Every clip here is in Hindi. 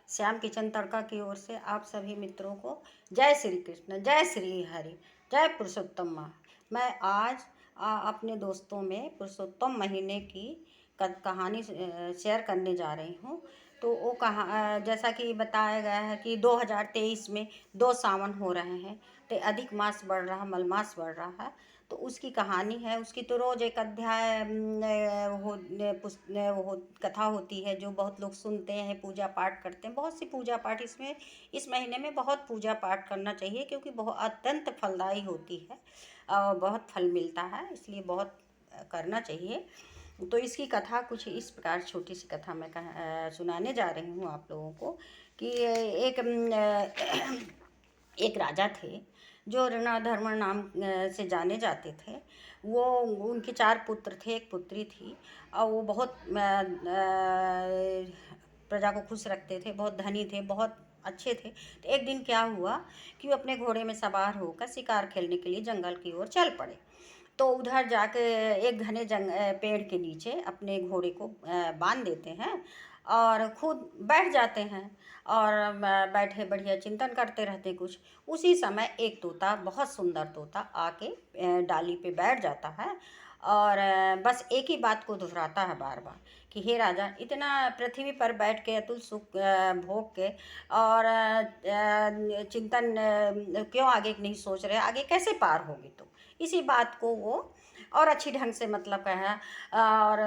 श्याम किचन तड़का की ओर से आप सभी मित्रों को जय श्री कृष्ण, जय श्री हरि, जय पुरुषोत्तम माह। मैं आज अपने दोस्तों में पुरुषोत्तम महीने की कहानी शेयर करने जा रही हूँ। तो वो जैसा कि बताया गया है कि 2023 में 2 सावन हो रहे हैं, तो अधिक मास बढ़ रहा, मलमास बढ़ रहा है। तो उसकी कहानी है, उसकी तो रोज़ एक अध्याय कथा होती है जो बहुत लोग सुनते हैं, पूजा पाठ करते हैं। बहुत सी पूजा पाठ इस महीने में बहुत पूजा पाठ करना चाहिए, क्योंकि बहुत अत्यंत फलदायी होती है और बहुत फल मिलता है, इसलिए बहुत करना चाहिए। तो इसकी कथा कुछ इस प्रकार, छोटी सी कथा मैं सुनाने जा रही हूँ आप लोगों को कि एक राजा थे जो ऋणाधर्म नाम से जाने जाते थे। वो उनके 4 पुत्र थे, एक पुत्री थी, और वो बहुत प्रजा को खुश रखते थे, बहुत धनी थे, बहुत अच्छे थे। तो एक दिन क्या हुआ कि वो अपने घोड़े में सवार होकर शिकार खेलने के लिए जंगल की ओर चल पड़े। तो उधर जाके एक घने पेड़ के नीचे अपने घोड़े को बांध देते हैं और खुद बैठ जाते हैं और बैठे बढ़िया चिंतन करते रहते कुछ। उसी समय एक तोता, बहुत सुंदर तोता, आके डाली पे बैठ जाता है और बस एक ही बात को दोहराता है बार बार कि हे राजा, इतना पृथ्वी पर बैठ के अतुल सुख भोग के और चिंतन क्यों आगे नहीं सोच रहे, आगे कैसे पार होगी तुम। इसी बात को वो और अच्छी ढंग से मतलब कहा और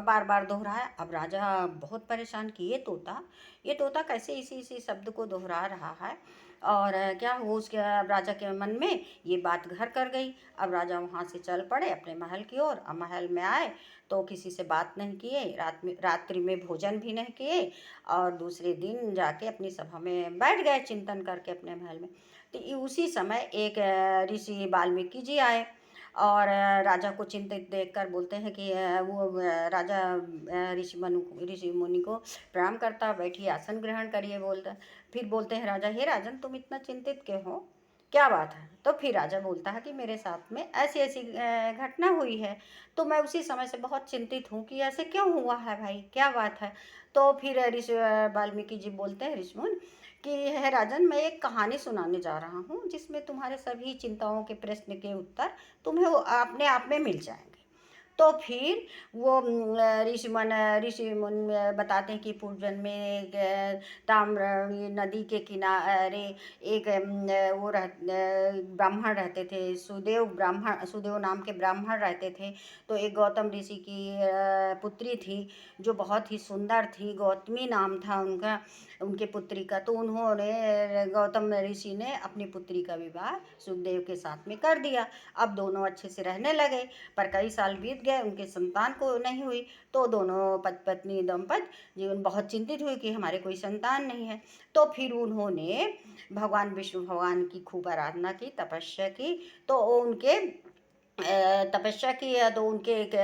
बार बार दोहराया। अब राजा बहुत परेशान कि ये तोता कैसे इसी शब्द को दोहरा रहा है। और क्या हुआ, उसके राजा के मन में ये बात घर कर गई। अब राजा वहाँ से चल पड़े अपने महल की ओर। अब महल में आए तो किसी से बात नहीं किए, रात्रि में भोजन भी नहीं किए, और दूसरे दिन जाके अपनी सभा में बैठ गए चिंतन करके अपने महल में। तो उसी समय एक ऋषि वाल्मीकि जी आए और राजा को चिंतित देखकर बोलते हैं कि राजा ऋषि मुनि को प्रणाम करता, बैठिए, आसन ग्रहण करिए बोलता। फिर बोलते हैं राजा, हे राजन, तुम इतना चिंतित क्यों हो, क्या बात है। तो फिर राजा बोलता है कि मेरे साथ में ऐसी ऐसी घटना हुई है, तो मैं उसी समय से बहुत चिंतित हूँ कि ऐसे क्यों हुआ है भाई, क्या बात है। तो फिर ऋषि वाल्मीकि जी बोलते हैं, ऋषिमुनि, कि है राजन, मैं एक कहानी सुनाने जा रहा हूँ जिसमें तुम्हारे सभी चिंताओं के प्रश्न के उत्तर तुम्हें वो अपने आप में मिल जाएंगे। तो फिर वो ऋषि मुनि बताते हैं कि पूर्व जन्म में एक ताम्रणी नदी के किनारे एक ब्राह्मण रहते थे, सुदेव नाम के ब्राह्मण रहते थे। तो एक गौतम ऋषि की पुत्री थी जो बहुत ही सुंदर थी, गौतमी नाम था उनका, उनके पुत्री का। तो उन्होंने, गौतम ऋषि ने अपनी पुत्री का विवाह सुखदेव के साथ में कर दिया। अब दोनों अच्छे से रहने लगे, पर कई साल बीत गए, उनके संतान को नहीं हुई। तो दोनों पत्नी दंपत जीवन बहुत चिंतित हुए कि हमारे कोई संतान नहीं है। तो फिर उन्होंने भगवान विष्णु भगवान की खूब आराधना की, तपस्या की। तो उनके तपस्या की तो उनके एक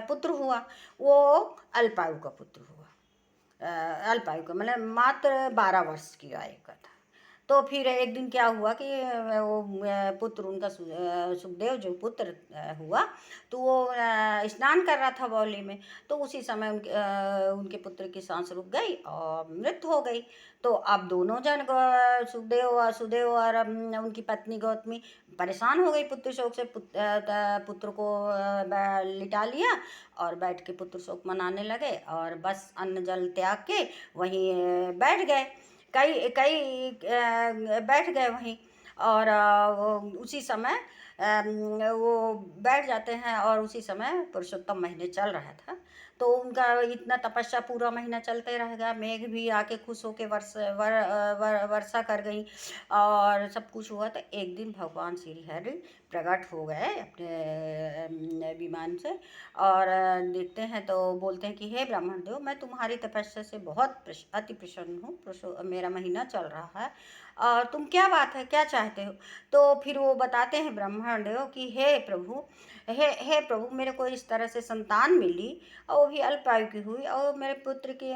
पुत्र हुआ। वो अल्पायु का पुत्र हुआ, अल्पायु का मतलब मात्र 12 वर्ष की आयु का था। तो फिर एक दिन क्या हुआ कि वो पुत्र उनका सुखदेव जो पुत्र हुआ, तो वो स्नान कर रहा था बावली में। तो उसी समय उनके पुत्र की सांस रुक गई और मृत्यु हो गई। तो अब दोनों जन सुखदेव और उनकी पत्नी गौतमी परेशान हो गई पुत्र शोक से। पुत्र को लिटा लिया और बैठ के पुत्र शोक मनाने लगे और बस अन्न जल त्याग के वहीं बैठ गए। कई कई बैठ गए वहीं। और उसी समय वो बैठ जाते हैं और उसी समय पुरुषोत्तम महीने चल रहा था। तो उनका इतना तपस्या पूरा महीना चलते रहेगा। मेघ भी आके खुश होके वर्षा कर गई और सब कुछ हुआ। तो एक दिन भगवान श्री हरि प्रकट हो गए अपने विमान से और देखते हैं तो बोलते हैं कि हे ब्राह्मण देव, मैं तुम्हारी तपस्या से बहुत अति प्रसन्न हूँ। मेरा महीना चल रहा है और तुम क्या बात है, क्या चाहते हो। तो फिर वो बताते हैं ब्राह्मण देव कि हे प्रभु, मेरे को इस तरह से संतान मिली और वो भी अल्पायु की हुई और मेरे पुत्र की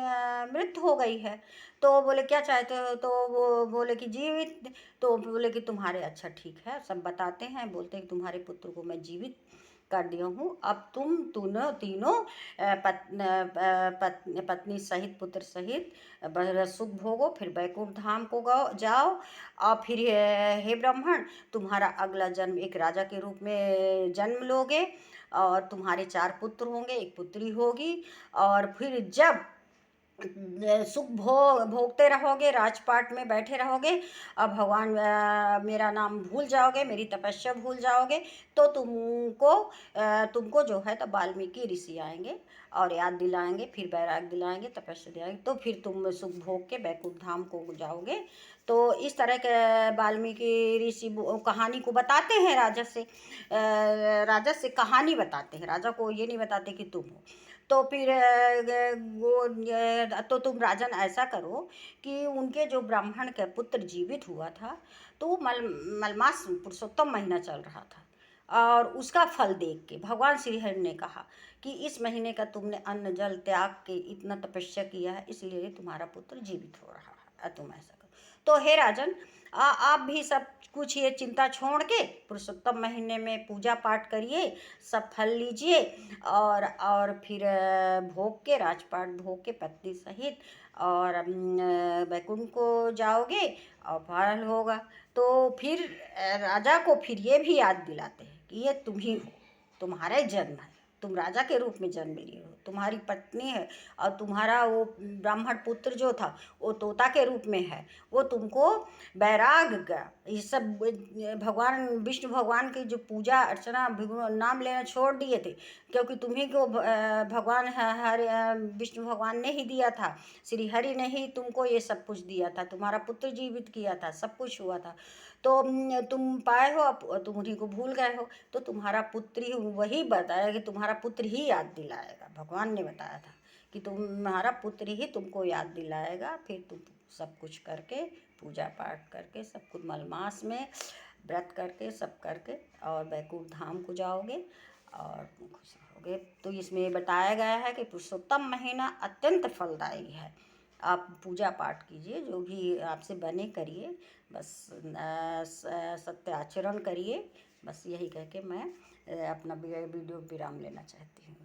मृत्यु हो गई है। तो बोले क्या चाहते हो। तो वो बोले कि जीवित। तो बोले कि तुम्हारे, अच्छा ठीक है, सब बताते हैं। बोलते हैं कि तुम्हारे पुत्र को मैं जीवित कर दिया हूँ। अब तुम दोनों तीनों पत्नी सहित पुत्र सहित सुख भोगो, फिर बैकुंठ धाम को जाओ। और फिर हे ब्राह्मण, तुम्हारा अगला जन्म एक राजा के रूप में जन्म लोगे, और तुम्हारे 4 पुत्र होंगे, एक पुत्री होगी। और फिर जब सुख भोगते रहोगे, राजपाट में बैठे रहोगे, अब भगवान मेरा नाम भूल जाओगे, मेरी तपस्या भूल जाओगे, तो तुमको जो है तो वाल्मीकि ऋषि आएंगे और याद दिलाएंगे, फिर बैराग दिलाएंगे, तपस्या दिलाएंगे, तो फिर तुम सुख भोग के बैकुंठ धाम को जाओगे। तो इस तरह के वाल्मीकि ऋषि कहानी को बताते हैं, राजा से कहानी बताते हैं, राजा को ये नहीं बताते कि तुम हो। तो फिर तो तुम राजन ऐसा करो कि उनके जो ब्राह्मण का पुत्र जीवित हुआ था, तो मलमास पुरुषोत्तम महीना चल रहा था, और उसका फल देख के भगवान श्री हरि ने कहा कि इस महीने का तुमने अन्न जल त्याग के इतना तपस्या किया है, इसलिए तुम्हारा पुत्र जीवित हो रहा है, तुम ऐसा करो। तो हे राजन, आप भी सब कुछ ये चिंता छोड़ के पुरुषोत्तम महीने में पूजा पाठ करिए, सब फल लीजिए, और फिर भोग के राजपाट भोग के पत्नी सहित और बैकुंठ को जाओगे और फल होगा। तो फिर राजा को फिर ये भी याद दिलाते हैं कि ये तुम ही हो, तुम्हारा जन्म है, तुम राजा के रूप में जन्म लिए हो, तुम्हारी पत्नी है, और तुम्हारा वो ब्राह्मण पुत्र जो था वो तोता के रूप में है, वो तुमको बैराग का ये सब भगवान विष्णु भगवान की जो पूजा अर्चना नाम लेना छोड़ दिए थे, क्योंकि तुम्ही को भगवान हरि विष्णु भगवान ने ही दिया था, श्री हरि ने ही तुमको ये सब कुछ दिया था, तुम्हारा पुत्र जीवित किया था, सब कुछ हुआ था। तो तुम पाए हो, अब तुम उन्हीं को भूल गए हो, तो तुम्हारा पुत्र ही वही बताया कि तुम्हारा पुत्र ही याद दिलाएगा, भगवान ने बताया था कि तुम्हारा पुत्र ही तुमको याद दिलाएगा। फिर तुम सब कुछ करके पूजा पाठ करके सब कुछ मलमास में व्रत करके सब करके और बैकुंठ धाम को जाओगे और खुश रहोगे। तो इसमें बताया गया है कि पुरुषोत्तम महीना अत्यंत फलदायी है। आप पूजा पाठ कीजिए, जो भी आपसे बने करिए, बस सत्य आचरण करिए। बस यही कह के मैं अपना वीडियो विराम लेना चाहती हूँ।